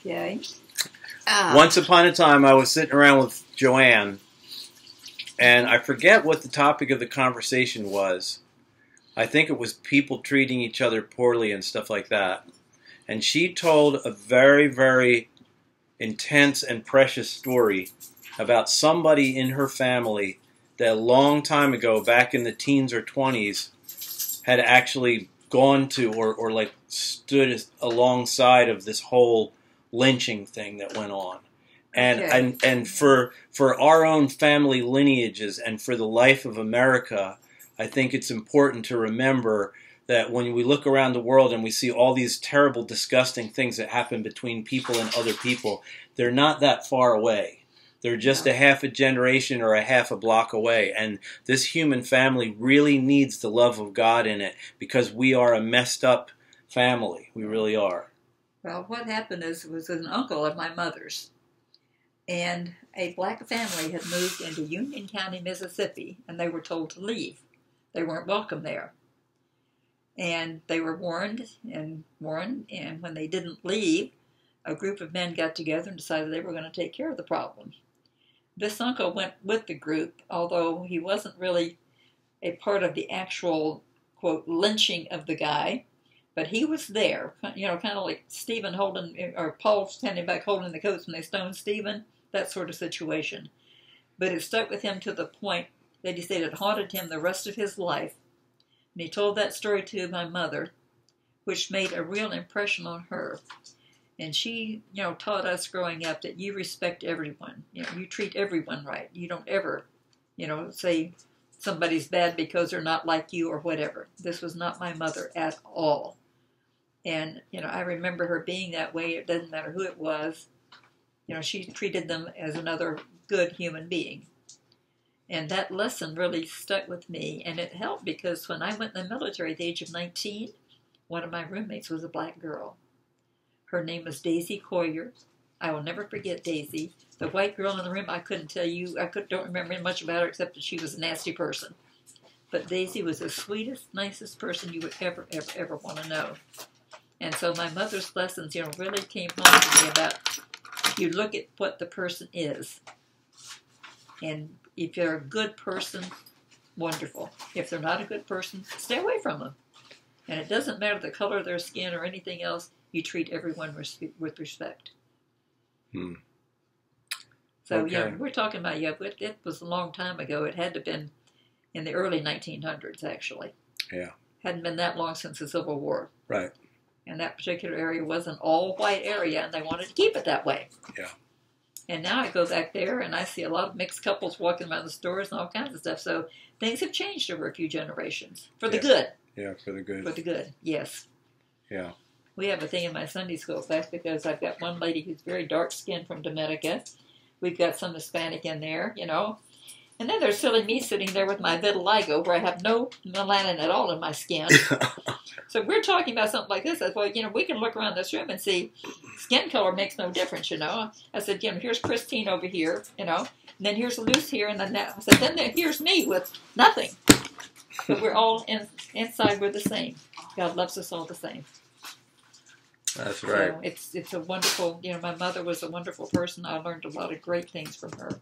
Okay. Once upon a time, I was sitting around with Joanne, and I forget what the topic of the conversation was. I think it was people treating each other poorly and stuff like that. And she told a very, very intense and precious story about somebody in her family that a long time ago, back in the teens or 20s, had actually gone to or like stood alongside of this whole lynching thing that went on. And Okay. and for our own family lineages and for the life of America, I think it's important to remember that when we look around the world and we see all these terrible, disgusting things that happen between people and other people, they're not that far away. They're just a half a generation or a half a block away. And this human family really needs the love of God in it because we are a messed up family. We really are. Well, what happened was an uncle of my mother's, and a black family had moved into Union County, Mississippi, and they were told to leave. They weren't welcome there. And they were warned, and when they didn't leave, a group of men got together and decided they were going to take care of the problem. This uncle went with the group, although he wasn't really a part of the actual, quote, lynching of the guy, but he was there, kind of like Stephen holding, or Paul standing back holding the coats when they stoned Stephen, that sort of situation. But it stuck with him to the point that he said it haunted him the rest of his life. And he told that story to my mother, which made a real impression on her. And she, taught us growing up that you respect everyone. You treat everyone right. You don't ever, say somebody's bad because they're not like you or whatever. This was not my mother at all. And, I remember her being that way. It doesn't matter who it was. She treated them as another good human being. And that lesson really stuck with me. And it helped because when I went in the military at the age of 19, one of my roommates was a black girl. Her name was Daisy Coyer. I will never forget Daisy. The white girl in the room, I couldn't tell you, don't remember much about her except that she was a nasty person. But Daisy was the sweetest, nicest person you would ever want to know. And so my mother's lessons, really came home to me about you look at what the person is. And if you're a good person, wonderful. If they're not a good person, stay away from them. And it doesn't matter the color of their skin or anything else. You treat everyone with respect. So, Okay. we're talking about, it was a long time ago. It had to have been in the early 1900s, actually. Yeah. Hadn't been that long since the Civil War. Right. And that particular area was an all-white area, and they wanted to keep it that way. Yeah. And now I go back there, and I see a lot of mixed couples walking around the stores and all kinds of stuff. So things have changed over a few generations. For the good. Yeah, for the good. For the good, yes. Yeah. We have a thing in my Sunday school class because I've got one lady who's very dark-skinned from Dominica. We've got some Hispanic in there, And then there's silly me sitting there with my vitiligo where I have no melanin at all in my skin. So we're talking about something like this. I thought, we can look around this room and see skin color makes no difference, I said, here's Christine over here, and then here's Luce here, and then I said, then here's me with nothing. But we're all inside, we're the same. God loves us all the same. That's right. So it's a wonderful, my mother was a wonderful person. I learned a lot of great things from her.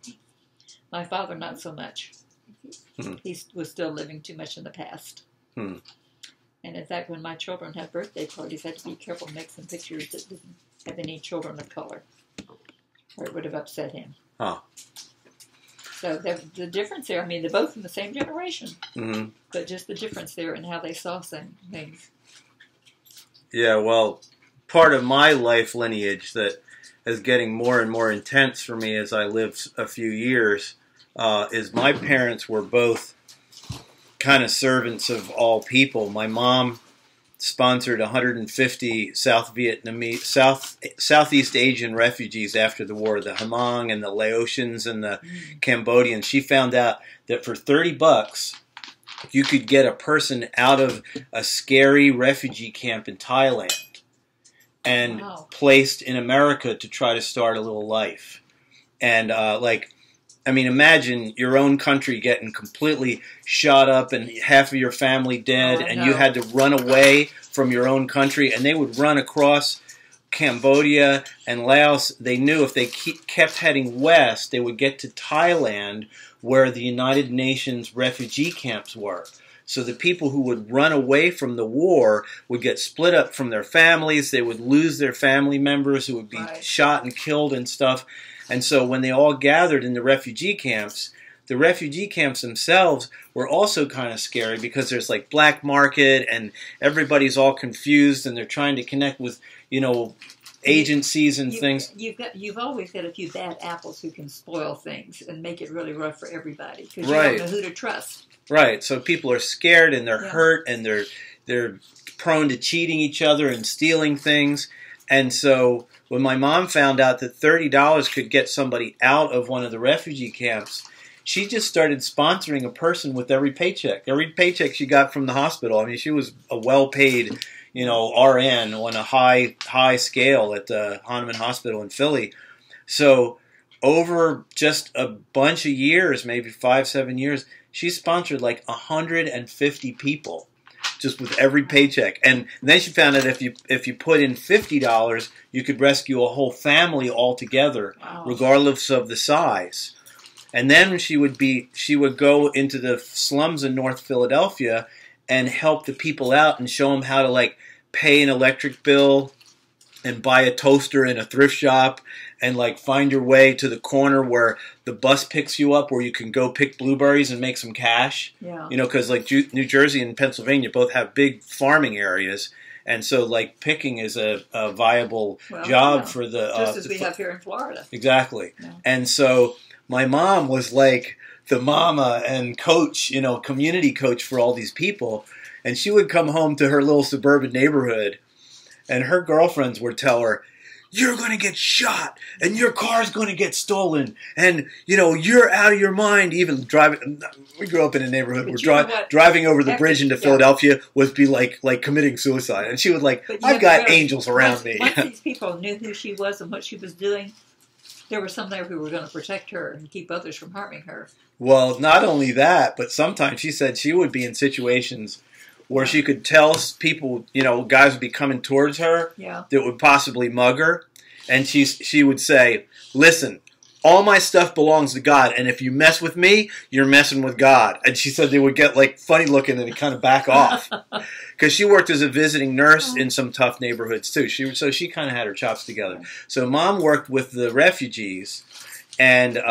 My father, not so much. He was still living too much in the past. And in fact, when my children had birthday parties, I had to be careful to make some pictures that didn't have any children of color, or it would have upset him. Huh. So the difference there, they're both from the same generation, but just the difference there in how they saw some things. Yeah, well, part of my life lineage that is getting more and more intense for me as I live a few years is my parents were both kind of servants of all people. My mom sponsored 150 Southeast Asian refugees after the war, the Hmong and the Laotians and the Cambodians. She found out that for $30, you could get a person out of a scary refugee camp in Thailand and placed in America to try to start a little life. And imagine your own country getting completely shot up and half of your family dead, and you had to run away from your own country, and they would run across Cambodia and Laos, they knew if they kept heading west, they would get to Thailand, where the United Nations refugee camps were. So the people who would run away from the war would get split up from their families. They would lose their family members who would be shot and killed and stuff. And so when they all gathered in the refugee camps themselves were also kind of scary, because there's like black market and everybody's all confused and they're trying to connect with, agencies and things. You've always got a few bad apples who can spoil things and make it really rough for everybody, because Right. you don't know who to trust. Right. So people are scared and they're hurt and they're prone to cheating each other and stealing things. And so when my mom found out that $30 could get somebody out of one of the refugee camps, she just started sponsoring a person with every paycheck. Every paycheck she got from the hospital. I mean, she was a well-paid, RN on a high scale at the Hahnemann Hospital in Philly. So over just a bunch of years, maybe 5-7 years, she sponsored like 150 people just with every paycheck. And then she found out if you put in $50, you could rescue a whole family altogether, regardless of the size. And then she would go into the slums in North Philadelphia and help the people out and show them how to like pay an electric bill and buy a toaster in a thrift shop and like find your way to the corner where the bus picks you up, where you can go pick blueberries and make some cash. Yeah. Because like New Jersey and Pennsylvania both have big farming areas. And so, like, picking is a viable job for the... just as we have here in Florida. Exactly. Yeah. And so my mom was like the mama and coach, community coach for all these people. And she would come home to her little suburban neighborhood, and her girlfriends would tell her, "You're going to get shot, and your car's going to get stolen, and, you're out of your mind." Even driving, we grew up in a neighborhood where driving over the bridge into Philadelphia would be like committing suicide. And she would I've got angels around me. Once these people knew who she was and what she was doing, there were some there who were going to protect her and keep others from harming her. Well, not only that, but sometimes she said she would be in situations where she could tell people, guys would be coming towards her that would possibly mug her. And she would say, "Listen, all my stuff belongs to God, and if you mess with me, you're messing with God." And she said they would get funny looking and kind of back off. Because she worked as a visiting nurse in some tough neighborhoods too. So she kind of had her chops together. So Mom worked with the refugees, and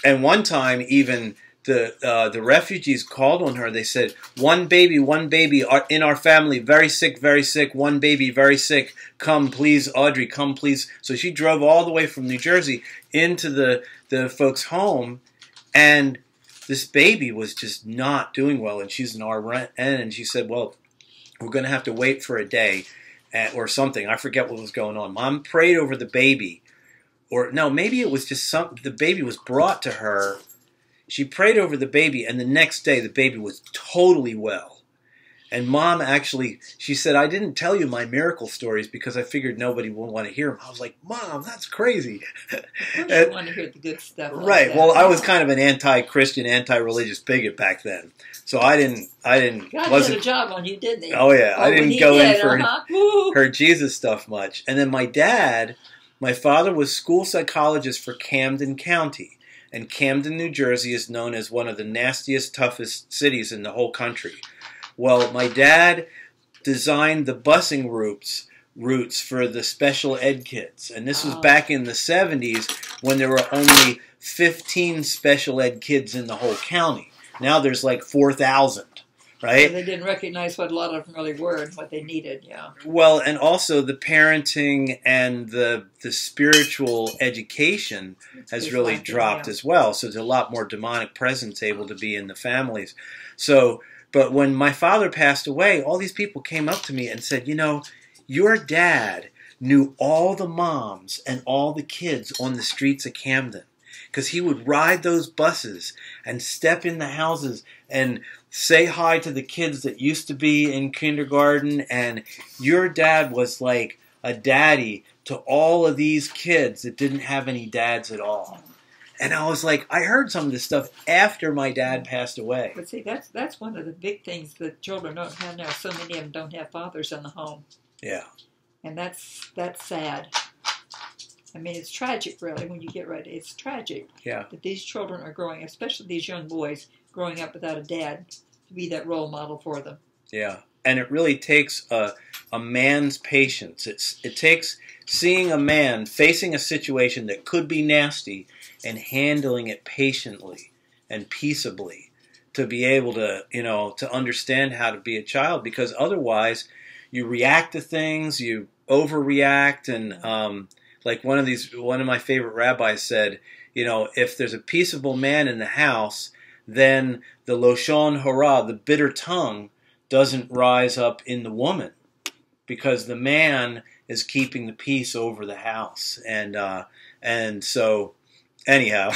one time even the refugees called on her. They said, one baby in our family, very sick, one baby, very sick. Come please, Audrey, come please." So she drove all the way from New Jersey into the folks' home, and this baby was just not doing well, and she's an RN, and she said, "Well, we're going to have to wait for a day or something." I forget what was going on. Mom prayed over the baby, or no, maybe it was just the baby was brought to her. She prayed over the baby, and the next day the baby was totally well. And Mom actually, she said, "I didn't tell you my miracle stories because I figured nobody would want to hear them." I was like, "Mom, that's crazy." You want to hear the good stuff. Right. That. Well, I was kind of an anti-Christian, anti-religious bigot back then. So I didn't. God did a job on you, didn't he? Oh, yeah. I didn't go in for her Jesus stuff much. And then my father was school psychologist for Camden County. And Camden, New Jersey is known as one of the nastiest, toughest cities in the whole country. Well, my dad designed the busing routes for the special ed kids. And this was back in the 70s when there were only 15 special ed kids in the whole county. Now there's 4,000, right? So they didn't recognize what a lot of them really were and what they needed, Well, and also the parenting and the spiritual education has really dropped as well. So there's a lot more demonic presence able to be in the families. But when my father passed away, all these people came up to me and said, "Your dad knew all the moms and all the kids on the streets of Camden, because he would ride those buses and step in the houses and say hi to the kids that used to be in kindergarten. And your dad was like a daddy to all of these kids that didn't have any dads at all." And I was like, I heard some of this stuff after my dad passed away. But see, that's one of the big things that children don't have now. So many of them don't have fathers in the home. Yeah. And that's sad. I mean, it's tragic, really, when you get ready. It's tragic that these children are growing, especially these young boys, growing up without a dad to be that role model for them. Yeah, and it really takes a man's patience. It takes seeing a man facing a situation that could be nasty and handling it patiently and peaceably to be able to, to understand how to be a child, because otherwise you react to things, you overreact, and like one of my favorite rabbis said, if there's a peaceable man in the house, then the loshon hara, the bitter tongue, doesn't rise up in the woman, because the man is keeping the peace over the house. And so, anyhow,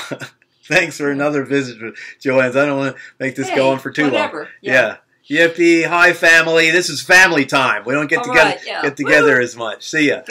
thanks for another visit with Joanne. I don't want to make this go on for too long. Yeah. Yippee! Hi, family. This is family time. We don't get together as much. See ya.